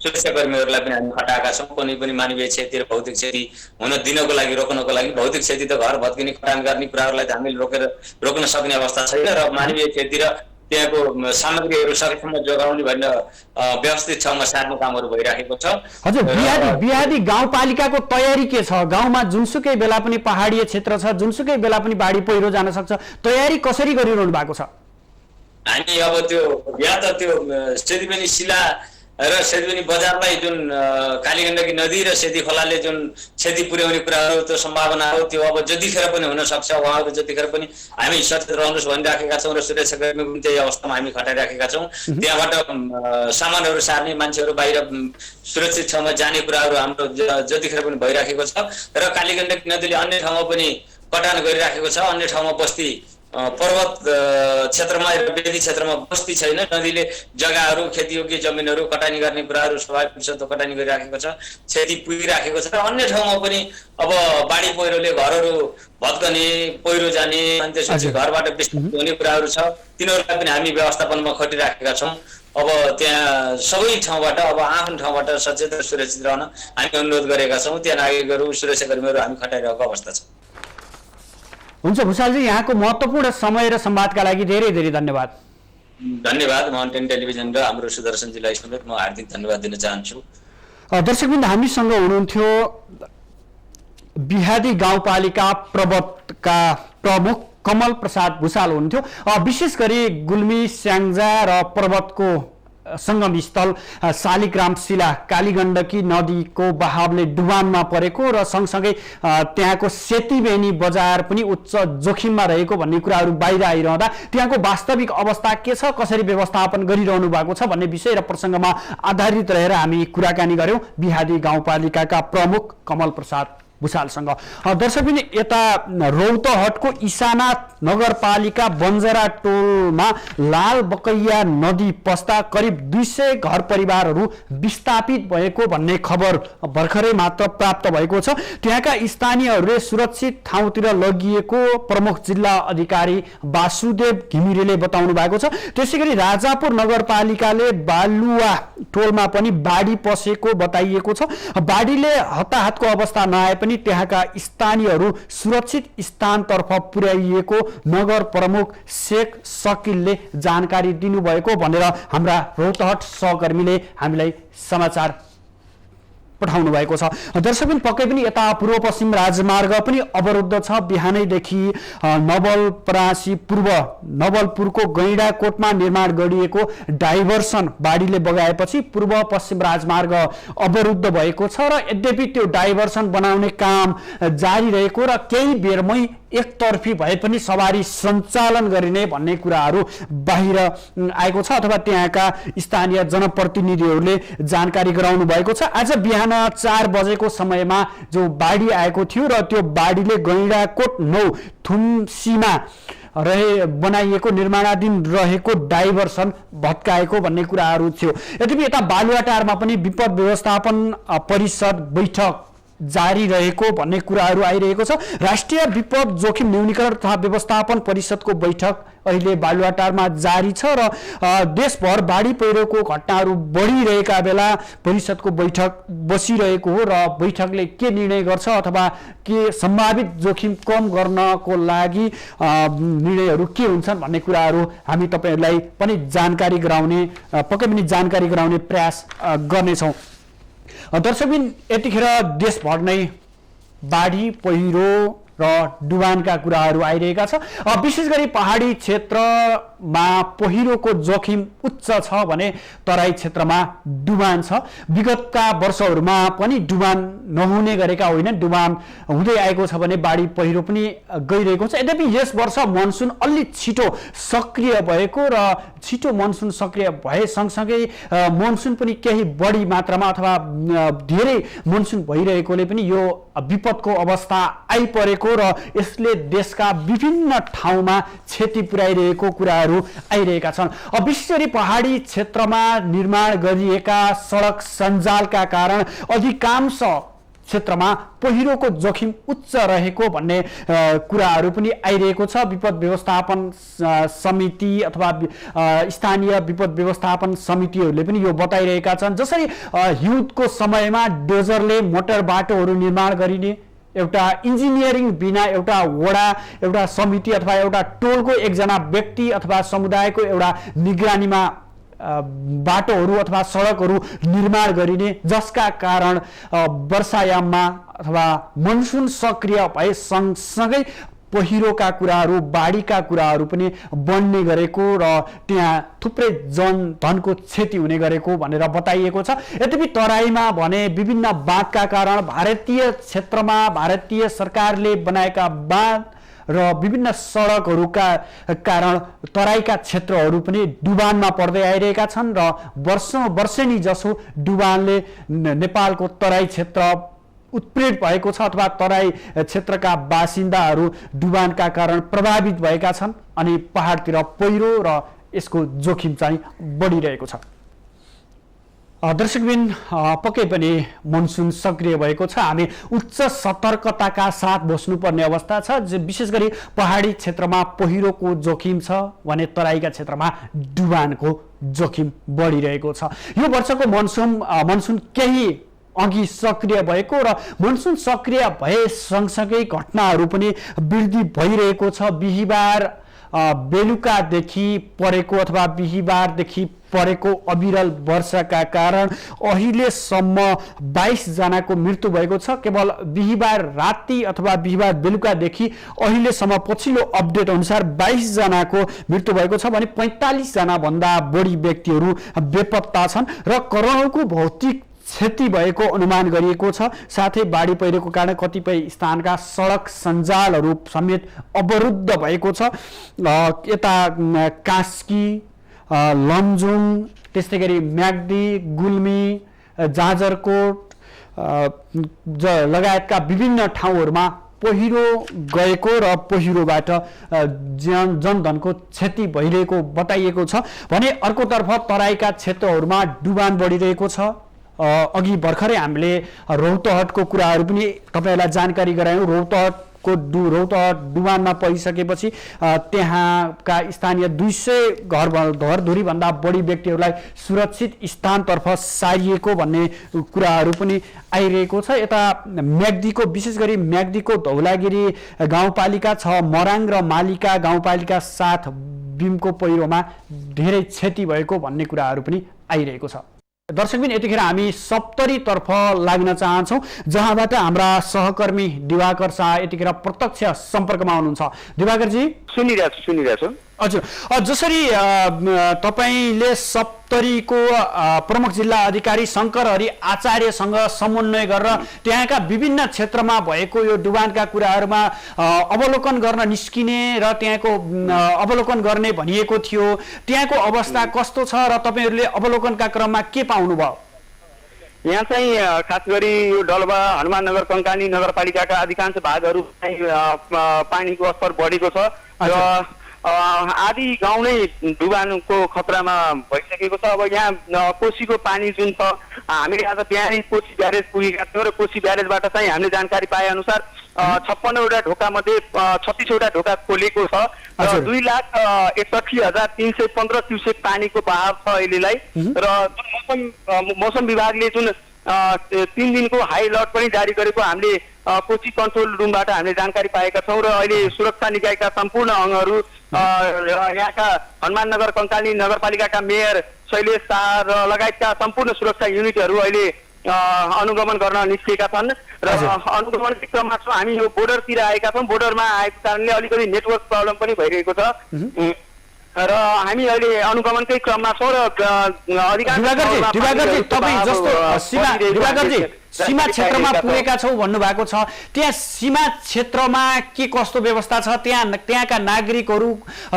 सुरक्षाकर्मीहरूलाई पनि हामी खटाएका छौँ। कुनै पनि मानवीय क्षति र भौतिक क्षति हुन दिनको लागि, रोक्नको लागि, भौतिक क्षति त घर भत्किने, खटान गर्ने कुराहरूलाई त हामीले रोक्न सक्ने अवस्था छैन र मानवीय क्षति र त्यहाँको सामग्रीहरू सकेसम्म जोगाउने भनेर व्यवस्थित ठाउँमा सार्ने कामहरू भइरहेको छ। हजुर, बिहादी गाउँपालिकाको तयारी के छ? गाउँमा जुनसुकै बेला पनि पहाडीय क्षेत्र छ, जुनसुकै बेला पनि बाढी पहिरो जान सक्छ, तयारी कसरी गरिरहनु भएको छ? हामी अब त्यो या त त्यो सेतीबेनी शिला र सेतीबेनी बजारलाई जुन कालीगण्डकी नदी र सेती खोलाले जुन क्षति पुर्याउने कुराहरू, त्यो सम्भावना हो, त्यो अब जतिखेर पनि हुन सक्छ। उहाँहरू जतिखेर पनि हामी सचेत रहनुहोस् भनिराखेका छौँ र सुरक्षाकर्मी पनि त्यही अवस्थामा हामी खटाइराखेका छौँ। त्यहाँबाट सामानहरू सार्ने, मान्छेहरू बाहिर सुरक्षित ठाउँमा जाने कुराहरू हाम्रो जतिखेर पनि भइराखेको छ र कालीगण्डकी नदीले अन्य ठाउँमा पनि कटान गरिराखेको छ। अन्य ठाउँमा बस्ती पर्वत क्षेत्रमा र बेदी क्षेत्रमा बस्ती छैन, नदीले जग्गाहरू, खेतीयोग्य जमिनहरू कटानी गर्ने कुराहरू स्वाभाविक छ, त्यो कटानी गरिराखेको छ, क्षति पुगिराखेको छ। र अन्य ठाउँमा पनि अब बाढी पहिरोले घरहरू भत्कने, पहिरो जाने, अनि त्यसपछि घरबाट विस्थापित हुने कुराहरू छ, तिनीहरूलाई पनि हामी व्यवस्थापनमा खटिराखेका छौँ। अब त्यहाँ सबै ठाउँबाट, अब आफ्नो ठाउँबाट सचेत र सुरक्षित रहन हामी अनुरोध गरेका छौँ। त्यहाँ नागरिकहरू, सुरक्षाकर्मीहरू हामी खटाइरहेको अवस्था छ। हुन्छ भुषालजी, यहाँको महत्त्वपूर्ण समय र संवादका लागि धेरै धेरै धन्यवाद। धन्यवाद। माउन्टेन टेलिभिजन र हाम्रो सुदर्शनजीलाई समेत म हार्दिक धन्यवाद दिन चाहन्छु। दर्शकवृन्द, हामीसँग हुनुहुन्थ्यो बिहादी गाउँपालिका प्रवतका प्रमुख कमल प्रसाद भुषाल हुनुहुन्थ्यो। विशेष गरी गुल्मी, स्याङ्जा र पर्वतको संगम स्थल शालिग्राम शिला कालीगण्डकी नदीको बहावले डुबानमा परेको र सँगसँगै त्यहाँको सेतीबेनी बजार पनि उच्च जोखिममा रहेको भन्ने कुराहरू बाहिर आइरहँदा त्यहाँको वास्तविक अवस्था के छ, कसरी व्यवस्थापन गरिरहनु भएको छ भन्ने विषय र प्रसङ्गमा आधारित रहेर हामी कुराकानी गर्यौँ बिहादी गाउँपालिकाका प्रमुख कमल प्रसाद भुषालसँग। दर्शकबिन यता रौतहटको इसाना नगरपालिका बन्जरा टोलमा लाल बकैया नदी पस्दा करिब 200 घर परिवारहरू विस्थापित भएको भन्ने खबर भर्खरै मात्र प्राप्त भएको छ। त्यहाँका स्थानीयहरूले सुरक्षित ठाउँतिर लगिएको प्रमुख जिल्ला अधिकारी वासुदेव घिमिरेले बताउनु भएको छ। त्यसैगरी राजापुर नगरपालिकाले बालुवा टोलमा पनि बाढी पसेको बताइएको छ। बाढीले हताहतको अवस्था नआए पनि त्यहाँका स्थानीयहरू सुरक्षित स्थानतर्फ पुर्याइएको नगर प्रमुख शेख सकिलले जानकारी दिनुभएको भनेर हाम्रा रौतहट सहकर्मीले हामीलाई समाचार पठाउनु भएको छ। दर्शकबिन पक्कै पनि यता पूर्व पश्चिम राजमार्ग पनि अवरुद्ध छ। बिहानैदेखि नवलपरासी पूर्व नवलपुरको गैंडाकोटमा निर्माण गरिएको डाइभर्सन बाढीले बगाएपछि पूर्व पश्चिम राजमार्ग अवरुद्ध भएको छ र यद्यपि त्यो डाइभर्सन बनाउने काम जारी रहेको र केही बेरमै एकतर्फी भए पनि सवारी सञ्चालन गरिने भन्ने कुराहरू बाहिर आएको छ अथवा त्यहाँका स्थानीय जनप्रतिनिधिहरूले जानकारी गराउनु भएको छ। आज बिहान 4 बजेको समयमा जो बाढी आएको थियो र त्यो बाढीले गैंडाकोट 9 थुम्सीमा बनाइएको निर्माणाधीन रहेको डाइभर्सन भत्काएको भन्ने कुराहरू थियो। यद्यपि यता बालुवाटारमा पनि विपद व्यवस्थापन परिषद बैठक जारी रहेको भन्ने कुराहरू आइरहेको छ। राष्ट्रिय विपद जोखिम न्यूनीकरण तथा व्यवस्थापन परिषदको बैठक अहिले बालुवाटारमा जारी छ र देशभर बाढी पहिरोको घटनाहरू बढिरहेका बेला परिषदको बैठक बसिरहेको हो र बैठकले के निर्णय गर्छ अथवा के सम्भावित जोखिम कम गर्नको लागि निर्णयहरू के हुन्छन् भन्ने कुराहरू हामी तपाईहरुलाई पनि जानकारी गराउने पक्कै पनि जानकारी गराउने प्रयास गर्नेछौँ। दर्शकबिन यतिखेर देशभर नै बाढी पहिरो र डुबानका कुराहरू आइरहेका छ। विशेष गरी पहाडी क्षेत्रमा पहिरोको जोखिम उच्च छ भने तराई क्षेत्रमा डुबान छ। विगतका वर्षहरूमा पनि डुबान नहुने गरेका होइन, डुबान हुँदै आएको छ भने बाढी पहिरो पनि गइरहेको छ। यद्यपि यस वर्ष मनसुन अलि छिटो सक्रिय भएको र छिटो मनसुन सक्रिय भए सँगसँगै मनसुन पनि केही बढी मात्रामा अथवा धेरै मनसुन भइरहेकोले पनि यो विपदको अवस्था आइपरेको र यसले देशका विभिन्न ठाउँमा क्षति पुर्याइरहेको कुराहरू आइरहेका छन्। विशेष गरी पहाडी क्षेत्रमा निर्माण गरिएका सडक सञ्जालका कारण अधिकांश क्षेत्रमा पहिरोको जोखिम उच्च रहेको भन्ने कुराहरू पनि आइरहेको छ। विपद व्यवस्थापन समिति अथवा स्थानीय विपद व्यवस्थापन समितिहरूले पनि यो बताइरहेका छन्। जसरी हिउँदको समयमा डोजरले मोटर बाटोहरू निर्माण गरिने, एउटा इन्जिनियरिङ बिना एउटा वडा, एउटा समिति अथवा एउटा टोलको एकजना व्यक्ति अथवा समुदायको एउटा निगरानीमा बाटोहरू अथवा सडकहरू निर्माण गरिने, जसका कारण वर्षायाममा अथवा मनसुन सक्रिय भए सँगसँगै पहिरोका कुराहरू, बाढीका कुराहरू पनि बढ्ने गरेको र त्यहाँ थुप्रै जनधनको क्षति हुने गरेको भनेर बताइएको छ। यद्यपि तराईमा भने विभिन्न बाँधका कारण भारतीय क्षेत्रमा भारतीय सरकारले बनाएका बाँध र विभिन्न सडकहरूका कारण तराईका क्षेत्रहरू पनि डुबानमा पर्दै आइरहेका छन् र वर्षेनी जसो डुबानले नेपालको तराई क्षेत्र उत्प्रेरित भएको छ अथवा तराई क्षेत्रका बासिन्दाहरू डुबानका कारण प्रभावित भएका छन् अनि पहाडतिर पहिरो र यसको जोखिम चाहिँ बढिरहेको छ। दर्शकबिन पक्कै पनि मनसुन सक्रिय भएको छ। हामी उच्च सतर्कताका साथ बस्नुपर्ने अवस्था छ। विशेष गरी पहाडी क्षेत्रमा पहिरोको जोखिम छ भने तराईका क्षेत्रमा डुबानको जोखिम बढिरहेको छ। यो वर्षको मनसुन केही अघि सक्रिय भएको र मनसुन सक्रिय भए सँगसँगै घटनाहरू पनि वृद्धि भइरहेको छ। बिहिबार बेलुकादेखि परेको अथवा बिहिबारदेखि परेको अविरल वर्षाका कारण अहिलेसम्म 22 जनाको मृत्यु भएको छ। केवल बिहिबार राति अथवा बिहिबार बेलुकादेखि अहिलेसम्म पछिल्लो अपडेट अनुसार 22 जनाको मृत्यु भएको छ भने 45 जना भन्दा बढी व्यक्तिहरू बेपत्ता छन् र करोडौंको भौतिक क्षति भएको अनुमान गरिएको छ। साथै बाढी पहिरोको कारण कतिपय स्थानका सडक सञ्जालहरू समेत अवरुद्ध भएको छ। यता कास्की, लमजुङ, त्यस्तै गरी म्याग्दी, गुल्मी, जाजरकोट, लगायतका विभिन्न ठाउँहरूमा पहिरो गएको र पहिरोबाट जनधनको क्षति भइरहेको बताइएको छ भने अर्कोतर्फ तराईका क्षेत्रहरूमा डुबान बढिरहेको छ। अघि भर्खरै हामीले रौतहटको कुराहरू पनि तपाईँहरूलाई जानकारी गरायौँ। रौतहट डुबानमा परिसकेपछि त्यहाँका स्थानीय 200 घरधुरीभन्दा बढी व्यक्तिहरूलाई सुरक्षित स्थानतर्फ सारिएको भन्ने कुराहरू पनि आइरहेको छ। यता म्याग्दीको विशेष गरी म्याग्दीको धौलागिरी गाउँपालिका 6 मराङ र मालिका गाउँपालिका 7 बिमको पहिरोमा धेरै क्षति भएको भन्ने कुराहरू पनि आइरहेको छ। दर्शकबिन यतिखेर हामी सप्तरीतर्फ लाग्न चाहन्छौँ जहाँबाट हाम्रा सहकर्मी दिवाकर शाह यतिखेर प्रत्यक्ष सम्पर्कमा हुनुहुन्छ। दिवाकरजी सुनिरहेछु। हजुर, जसरी तपाईँले सप्तरीको प्रमुख जिल्ला अधिकारी शङ्कर हरि आचार्यसँग समन्वय गरेर त्यहाँका विभिन्न क्षेत्रमा भएको यो डुबानका कुराहरूमा अवलोकन गर्न निस्किने र त्यहाँको अवलोकन गर्ने भनिएको थियो, त्यहाँको अवस्था कस्तो छ र तपाईँहरूले अवलोकनका क्रममा के पाउनुभयो? यहाँ चाहिँ खास गरी यो डलबा हनुमाननगर कङ्कानी नगरपालिकाका अधिकांश भागहरू चाहिँ पानीको स्तर बढेको छ र आधी गाउँ नै डुबानको खतरामा भइसकेको छ। अब यहाँ कोसीको पानी जुन छ हामीले आज बिहानै कोसी ब्यारेज पुगेका थियौँ र कोसी ब्यारेजबाट चाहिँ हामीले जानकारी पाए अनुसार 56वटा ढोका मध्ये 36वटा ढोका खोलेको छ र 2,61,315 क्युसेक पानीको बहाव छ अहिलेलाई। र मौसम विभागले जुन 3 दिनको हाई अलर्ट पनि जारी गरेको हामीले कोशी कन्ट्रोल रुमबाट हामीले जानकारी पाएका छौँ र अहिले सुरक्षा निकायका सम्पूर्ण अङ्गहरू यहाँका हनुमाननगर कङ्काली नगरपालिकाका मेयर शैलेश शाह र लगायतका सम्पूर्ण सुरक्षा युनिटहरू अहिले अनुगमन गर्न निस्किएका छन् र अनुगमनकै क्रममा छौँ। हामी यो बोर्डरतिर आएका छौँ। बोर्डरमा आएको कारणले अलिकति नेटवर्क प्रब्लम पनि भइरहेको छ र हामी अहिले अनुगमनकै क्रममा छौँ र सीमा क्षेत्रमा पुगेका छौँ भन्नुभएको छ। त्यहाँ सीमा क्षेत्रमा के कस्तो व्यवस्था छ? त्यहाँका नागरिकहरू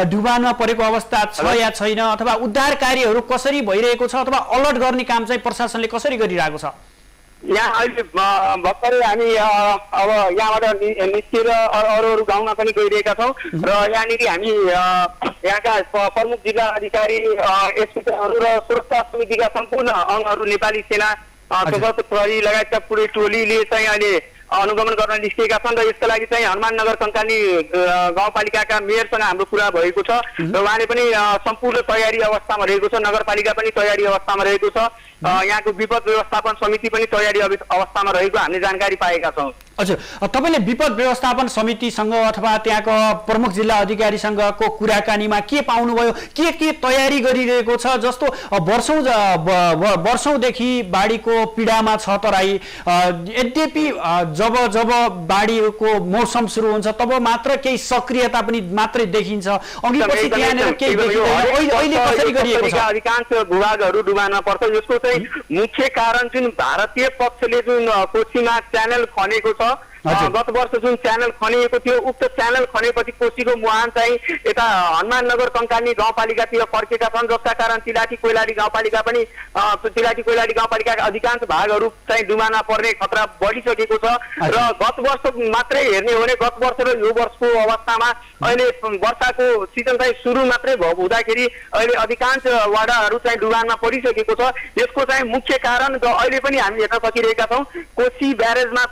डुबानमा परेको अवस्था छ या छैन, अथवा उद्धार कार्यहरू कसरी भइरहेको छ, अथवा अलर्ट गर्ने काम चाहिँ प्रशासनले कसरी गरिरहेको छ? यहाँ अहिले भर्खरै हामी अब यहाँबाट निस्किएर अरू गाउँमा पनि गइरहेका छौँ र यहाँनिर हामी यहाँका प्रमुख जिल्ला अधिकारी एसपीहरू र सुरक्षा समितिका सम्पूर्ण अङ्गहरू नेपाली सेना सशस्त्र प्रहरी लगायतका पुरै टोलीले चाहिँ अहिले अनुगमन गर्न निस्किएका छन् र यसका लागि चाहिँ हनुमाननगर कङ्कानी गाउँपालिकाका मेयरसँग हाम्रो कुरा भएको छ र उहाँले पनि सम्पूर्ण तयारी अवस्थामा रहेको छ। नगरपालिका पनि तयारी अवस्थामा रहेको छ। यहाँको विपद व्यवस्थापन समिति पनि तयारी अवस्थामा रहेको हामीले जानकारी पाएका छौँ। हजुर, तपाईँले विपद व्यवस्थापन समितिसँग अथवा त्यहाँको प्रमुख जिल्ला अधिकारीसँगको कुराकानीमा के पाउनुभयो? के तयारी गरिरहेको छ? जस्तो वर्षौँदेखि बाढीको पीडामा छ तराई, यद्यपि जब बाढीको मौसम सुरु हुन्छ तब मात्र केही सक्रियता पनि मात्रै देखिन्छ, अघि पछि त्यहाँनिर केही देखिँदैन। अहिले कसरी गरिएको छ? अधिकांश भूभागहरू डुबानमा पर्छ। यसको चाहिँ मुख्य कारण जुन भारतीय पक्षले जुन कोशीमा च्यानल खनेको छ, गत वर्ष जुन च्यानल खनिएको थियो उक्त च्यानल खनेपछि कोशीको मुहान चाहिँ यता हनुमाननगर कङ्कानी गाउँपालिकातिर फर्केका छन्, जसका कारण तिलाठी कोइलाडी गाउँपालिकाका अधिकांश भागहरू चाहिँ डुबानमा पर्ने खतरा बढिसकेको छ। र गत वर्ष मात्रै हेर्ने हो भने गत वर्ष र यो वर्षको अवस्थामा अहिले वर्षाको सिजन चाहिँ सुरु मात्रै हुँदाखेरि अहिले अधिकांश वडाहरू चाहिँ डुबानमा परिसकेको छ। यसको चाहिँ मुख्य कारण अहिले पनि हामी हेर्न सकिरहेका छौँ, कोशी ब्यारेजमा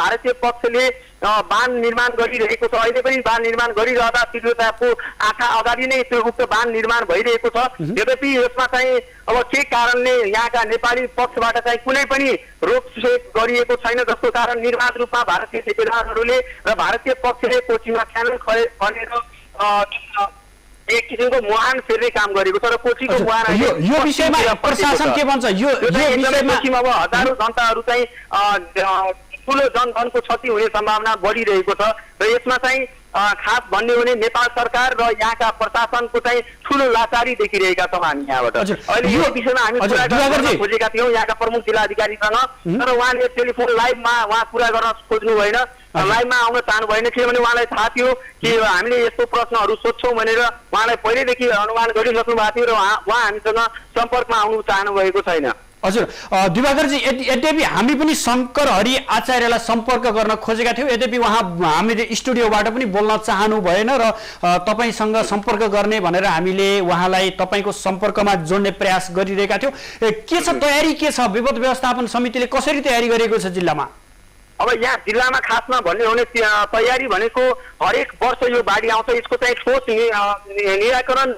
भारतीय पक्षले बाँध निर्माण गरिरहेको छ। अहिले पनि बाँध निर्माण गरिरहँदा तीव्रताको आँखा अगाडि नै त्यो उक्त बाँध निर्माण भइरहेको छ। यद्यपि यसमा चाहिँ अब के कारणले यहाँका नेपाली पक्षबाट चाहिँ कुनै पनि रोकसेक गरिएको छैन, जसको कारण निर्माण रूपमा भारतीय ठेकेदारहरूले र भारतीय पक्षले कोशीमा च्यानल खनेर एक किसिमको मुहान फेर्ने काम गरेको छ र कोशीको मुहान यो विषयमा प्रशासन के भन्छ? यो विषयमा अब हजारौं जनताहरू चाहिँ ठुलो जनधनको क्षति हुने सम्भावना बढिरहेको छ र यसमा चाहिँ खास भन्ने हो भने नेपाल सरकार र यहाँका प्रशासनको चाहिँ ठुलो लाचारी देखिरहेका छौँ हामी यहाँबाट। अहिले यो विषयमा हामी कुरा गर्न खोजेका थियौँ यहाँका प्रमुख जिल्ला अधिकारीसँग, तर उहाँले टेलिफोन लाइभमा उहाँ कुरा गर्न खोज्नु भएन, लाइभमा आउन चाहनु भएन। किनभने उहाँलाई थाहा थियो कि हामीले यस्तो प्रश्नहरू सोध्छौँ भनेर उहाँलाई पहिल्यैदेखि अनुमान गरिसक्नु भएको थियो र उहाँ हामीसँग सम्पर्कमा आउनु चाहनु भएको छैन। हजुर दिवाकरजी यद्यपि हामी पनि शङ्कर हरि आचार्यलाई सम्पर्क गर्न खोजेका थियौँ यद्यपि उहाँ हामीले स्टुडियोबाट पनि बोल्न चाहनु भएन र तपाईँसँग सम्पर्क गर्ने भनेर हामीले उहाँलाई तपाईँको सम्पर्कमा जोड्ने प्रयास गरिरहेका थियौँ के छ तयारी के छ विपद व्यवस्थापन समितिले कसरी तयारी गरेको छ जिल्लामा अब यहाँ जिल्लामा खासमा भन्ने हो भने तयारी भनेको हरेक वर्ष यो बाढी आउँछ यसको चाहिँ ठोस निराकरण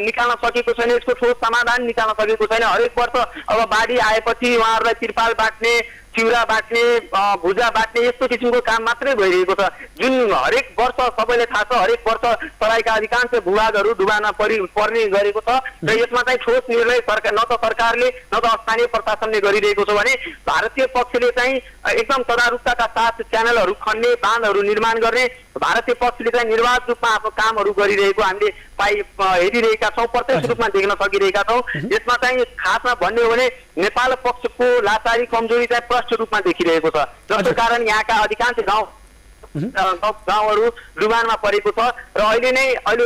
निकाल्न सकेको छैन यसको ठोस समाधान निकाल्न सकेको छैन हरेक वर्ष अब बाढी आएपछि उहाँहरूलाई तिरपाल बाँट्ने चिउरा बाँट्ने भुजा बाँट्ने यस्तो किसिमको काम मात्रै भइरहेको छ जुन हरेक वर्ष सबैले थाहा छ हरेक वर्ष तराईका अधिकांश भूभागहरू डुबान पर्ने गरेको छ र यसमा चाहिँ ठोस निर्णय सरकार न त सरकारले न त स्थानीय प्रशासनले गरिरहेको छ भने भारतीय पक्षले चाहिँ एकदम तदारुकताका साथ च्यानलहरू खन्ने बाँधहरू निर्माण गर्ने भारतीय पक्षले चाहिँ निर्वाध रूपमा आफ्नो कामहरू गरिरहेको हामीले हेरिरहेका छौँ प्रत्यक्ष रूपमा देख्न सकिरहेका छौँ यसमा चाहिँ खासमा भन्ने हो भने नेपाल पक्षको लाचारी कमजोरी चाहिँ प्रष्ट रूपमा देखिरहेको छ जसको कारण यहाँका अधिकांश गाउँहरू डुबानमा परेको छ र अहिले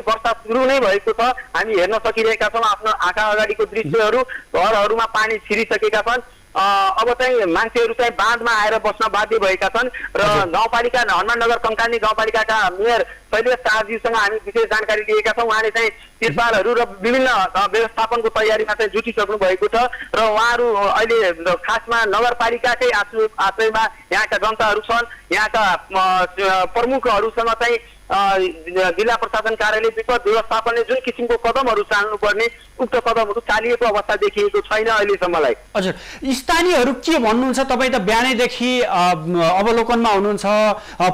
वर्षा सुरु नै भएको छ हामी हेर्न सकिरहेका छौँ आफ्नो आँखा अगाडिको दृश्यहरू घरहरूमा पानी छिरिसकेका छन् अब चाहिँ मान्छेहरू चाहिँ बाँधमा आएर बस्न बाध्य भएका छन् र गाउँपालिका हनुमाननगर कंकानी गाउँपालिकाका मेयर शैलेश शाहजीसँग हामी विशेष जानकारी लिएका छौँ उहाँले चाहिँ तिरपालहरू र विभिन्न व्यवस्थापनको तयारीमा चाहिँ जुटिसक्नु भएको छ र उहाँहरू अहिले खासमा नगरपालिकाकै आश्रयमा यहाँका जनताहरू छन् यहाँका प्रमुखहरूसँग चाहिँ जिल्ला प्रशासन कार्यालय विपद व्यवस्थापनले जुन किसिमको कदमहरू चाल्नुपर्ने उक्त कदमहरू चालिएको अवस्था देखिएको छैन अहिलेसम्मलाई हजुर स्थानीयहरू के भन्नुहुन्छ तपाईँ त बिहानैदेखि अवलोकनमा हुनुहुन्छ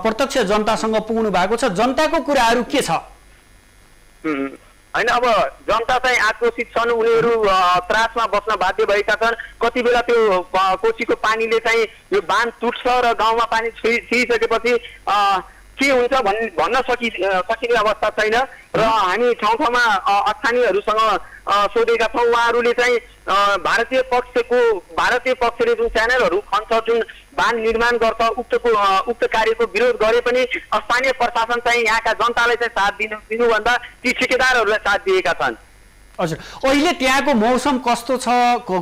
प्रत्यक्ष जनतासँग पुग्नु भएको छ जनताको कुराहरू के छ होइन अब जनता चाहिँ आक्रोशित छन् उनीहरू त्रासमा बस्न बाध्य भएका छन् कति बेला त्यो कोसीको पानीले चाहिँ यो बाँध टुट्छ र गाउँमा पानी छिरिसकेपछि के हुन्छ भन्न सकिने अवस्था छैन र हामी ठाउँ ठाउँमा स्थानीयहरूसँग सोधेका छौँ उहाँहरूले चाहिँ भारतीय पक्षले जुन च्यानलहरू खन्छ जुन बाँध निर्माण गर्छ उक्त कार्यको विरोध गरे पनि स्थानीय प्रशासन चाहिँ यहाँका जनतालाई चाहिँ साथ दिनुभन्दा ती ठेकेदारहरूलाई साथ दिएका छन् हजुर अहिले त्यहाँको मौसम कस्तो छ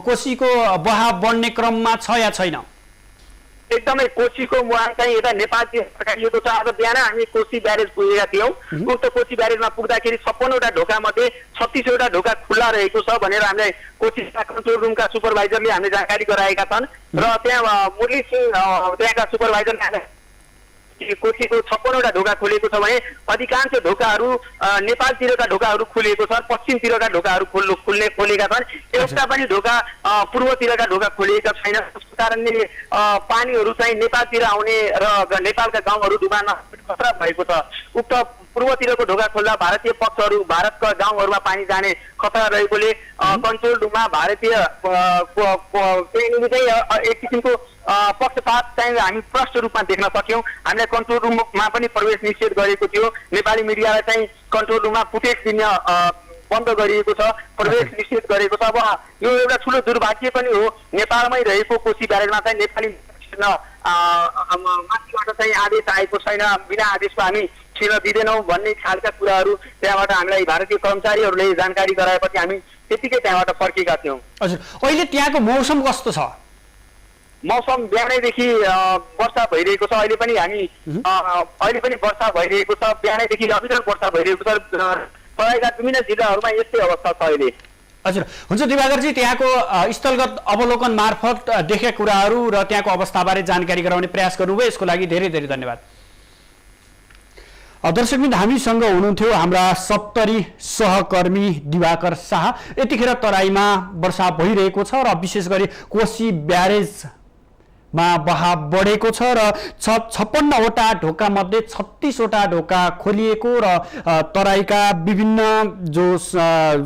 कोसीको बहाव बढ्ने क्रममा छ या छैन एकदमै कोसीको मुहान चाहिँ यता नेपालतिर फर्काइएको छ आज बिहान हामी कोसी ब्यारेज पुगेका थियौँ उक्त कोसी ब्यारेजमा पुग्दाखेरि 56वटा ढोका मध्ये 36वटा ढोका खुल्ला रहेको छ भनेर हामीलाई कोसी कन्ट्रोल रुमका सुपरभाइजरले हामीले जानकारी गराएका छन् र त्यहाँ मुरली सिंह त्यहाँका सुपरभाइजरले कोसीको 56वटा ढोका खोलेको छ भने अधिकांश ढोकाहरू नेपालतिरका ढोकाहरू खुलेको छन् पश्चिमतिरका ढोकाहरू खोलेका छन् एउटा पनि ढोका पूर्वतिरका ढोका खोलिएका छैन त्यसको कारणले पानीहरू चाहिँ नेपालतिर आउने र नेपालका गाउँहरू डुबान खतरा भएको छ उक्त पूर्वतिरको ढोका खोल्दा भारतीय पक्षहरू भारतका गाउँहरूमा पानी जाने खतरा रहेकोले कन्ट्रोल रुममा भारतीय एक किसिमको पक्षपात चाहिँ हामी प्रष्ट रूपमा देख्न सक्यौँ हामीलाई कन्ट्रोल रुममा पनि प्रवेश निषेध गरेको थियो नेपाली मिडियालाई चाहिँ कन्ट्रोल रुममा फुटेज दिन बन्द गरिएको छ प्रवेश निषेध गरेको छ अब यो एउटा ठुलो दुर्भाग्य पनि हो नेपालमै रहेको कोसी ब्यारेजमा चाहिँ नेपाली माथिबाट चाहिँ आदेश आएको छैन बिना आदेशको हामी छिर्न दिँदैनौँ भन्ने खालका कुराहरू त्यहाँबाट हामीलाई भारतीय कर्मचारीहरूले जानकारी गराएपछि हामी त्यतिकै त्यहाँबाट फर्केका थियौँ हजुर अहिले त्यहाँको मौसम कस्तो छ मौसम बिहानैदेखि वर्षा भइरहेको छ अहिले पनि वर्षा भइरहेको छ बिहानैदेखि अविरल वर्षा भइरहेको छ तराईका विभिन्न जिल्लाहरूमा यस्तै अवस्था छ अहिले हजुर हुन्छ दिवाकरजी त्यहाँको स्थलगत अवलोकन मार्फत देखेका कुराहरू र त्यहाँको अवस्थाबारे जानकारी गराउने प्रयास गर्नुभयो यसको लागि धेरै धेरै धन्यवाद दर्शकवृन्द हामीसँग हुनुहुन्थ्यो हाम्रा सप्तरी सहकर्मी दिवाकर शाह यतिखेर तराईमा वर्षा भइरहेको छ र विशेष गरी कोसी ब्यारेजमा बहाव बढेको छ र 56वटा ढोका मध्ये 36वटा ढोका खोलिएको र तराईका विभिन्न जो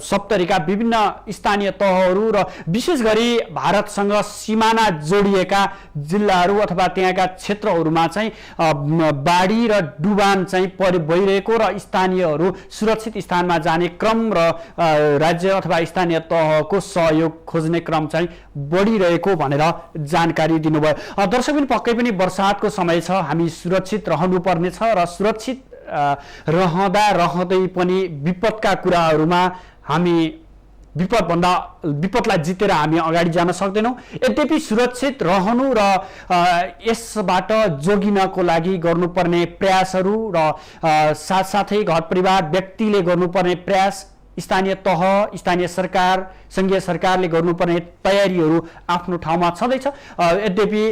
सप्तरीका विभिन्न स्थानीय तहहरू र विशेष गरी भारतसँग सिमाना जोडिएका जिल्लाहरू अथवा त्यहाँका क्षेत्रहरूमा चाहिँ बाढी र डुबान चाहिँ भइरहेको र स्थानीयहरू सुरक्षित स्थानमा जाने क्रम र राज्य अथवा स्थानीय तहको सहयोग खोज्ने क्रम चाहिँ बढिरहेको भनेर जानकारी दिनुभयो दर्शक पक्कै पनि वर्षातको समय छ हामी सुरक्षित रहनुपर्ने छ र सुरक्षित रहँदै पनि विपदका कुराहरूमा हामी विपदलाई जितेर हामी अगाडि जान सक्दैनौँ। यद्यपि सुरक्षित रहनु र यसबाट जोगिनको लागि गर्नुपर्ने प्रयासहरू र साथसाथै घर परिवार व्यक्तिले गर्नुपर्ने प्रयास, स्थानीय तह, स्थानीय सरकार, सङ्घीय सरकारले गर्नुपर्ने तयारीहरू आफ्नो ठाउँमा छँदैछ। यद्यपि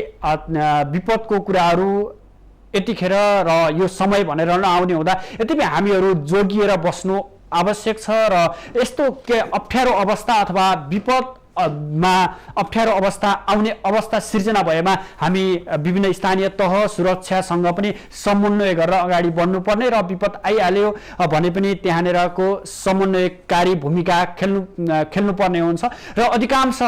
विपदको कुराहरू यतिखेर र यो समय भनेर नआउने हुँदा यद्यपि हामीहरू जोगिएर बस्नु आवश्यक छ र यस्तो के अप्ठ्यारो अवस्था अथवा विपदमा अप्ठ्यारो अवस्था आउने अवस्था सिर्जना भएमा हामी विभिन्न स्थानीय तह सुरक्षासँग पनि समन्वय गरेर अगाडि बढ्नुपर्ने र विपद आइहाल्यो भने पनि त्यहाँनिरको समन्वयकारी भूमिका खेल्नुपर्ने हुन्छ। र अधिकांश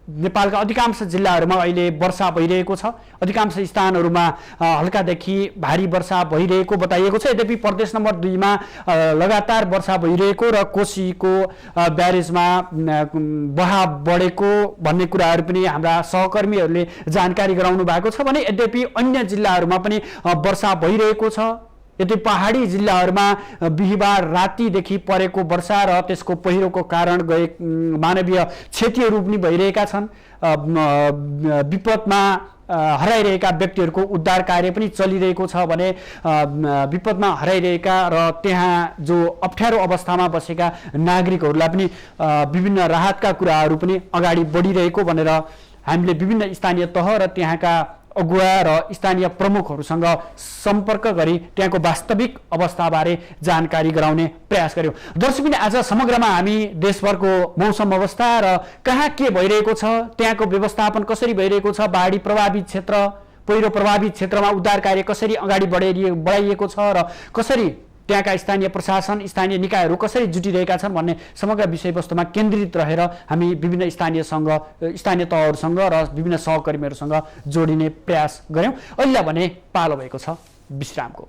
नेपालका अधिकांश जिल्लाहरूमा अहिले वर्षा भइरहेको छ। अधिकांश स्थानहरूमा हल्कादेखि भारी वर्षा भइरहेको बताइएको छ। यद्यपि प्रदेश नम्बर 2 मा लगातार वर्षा भइरहेको र कोशीको ब्यारेजमा बहाव बढेको भन्ने कुराहरू पनि हाम्रा सहकर्मीहरूले जानकारी गराउनु भएको छ भने यद्यपि अन्य जिल्लाहरूमा पनि वर्षा भइरहेको छ। यदि पहाडी जिल्लाहरूमा बिहिबार रातिदेखि परेको वर्षा र त्यसको पहिरोको कारण गए मानवीय क्षतिहरू पनि भइरहेका छन्। विपदमा हराइरहेका व्यक्तिहरूको उद्धार कार्य पनि चलिरहेको छ भने विपदमा हराइरहेका र त्यहाँ जो अप्ठ्यारो अवस्थामा बसेका नागरिकहरूलाई पनि विभिन्न राहतका कुराहरू पनि अगाडि बढिरहेको भनेर हामीले विभिन्न स्थानीय तह र त्यहाँका अगुवा र स्थानीय प्रमुखहरूसँग सम्पर्क गरी त्यहाँको वास्तविक अवस्थाबारे जानकारी गराउने प्रयास गर्यौँ। दर्शकबिन आज समग्रमा हामी देशभरको मौसम अवस्था र कहाँ के भइरहेको छ, त्यहाँको व्यवस्थापन कसरी भइरहेको छ, बाढी प्रभावित क्षेत्र, पहिरो प्रभावित क्षेत्रमा उद्धार कार्य कसरी अगाडि बढाइएको छ र कसरी त्यहाँका स्थानीय प्रशासन, स्थानीय निकायहरू कसरी जुटिरहेका छन् भन्ने समग्र विषयवस्तुमा केन्द्रित रहेर हामी विभिन्न स्थानीय तहहरूसँग र विभिन्न सहकर्मीहरूसँग जोडिने प्रयास गर्यौँ। अहिले भने पालो भएको छ विश्रामको।